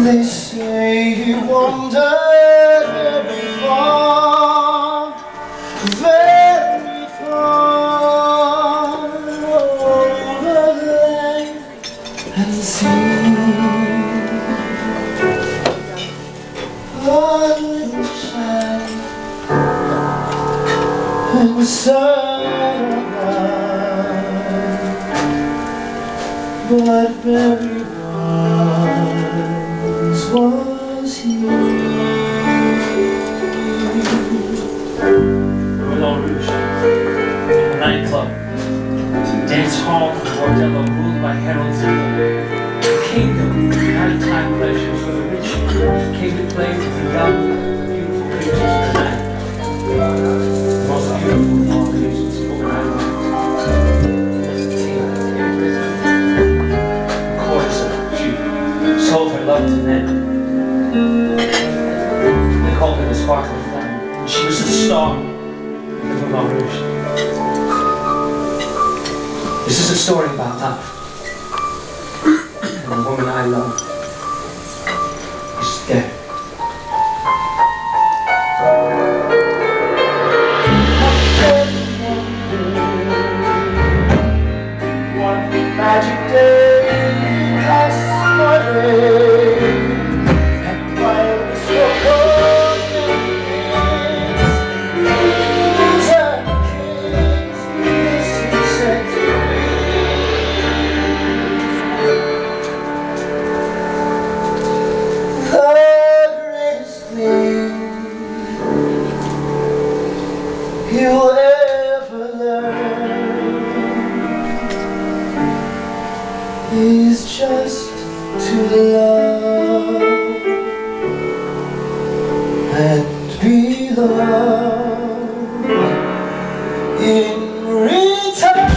They say he wandered very far over land and sea. But little child, it was sunlight, but very was he? Moulin Rouge, a nightclub, dance hall and bordello ruled by Harold Zimmer. A kingdom of nighttime pleasures where the rich came to play with the young, beautiful creatures of the night. The most beautiful of all creatures over Ireland was a king. Courtesan, she sold her love to men. They called her the sparkling flame. And she was the star of the Moulin Rouge. This is a story about love. And the woman I love is dead. One magic day passed my way, and while we spoke of kings and kings, this he said to me. The greatest thing you'll ever learn is just to love and be loved in return.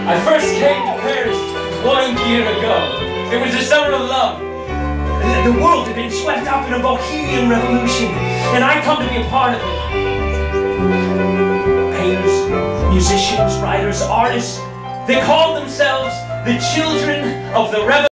I first came to Paris 1 year ago. It was the summer of love. The world had been swept up in a Bohemian revolution, and I'd come to be a part of it. Painters, musicians, writers, artists, they called themselves the children of the revolution.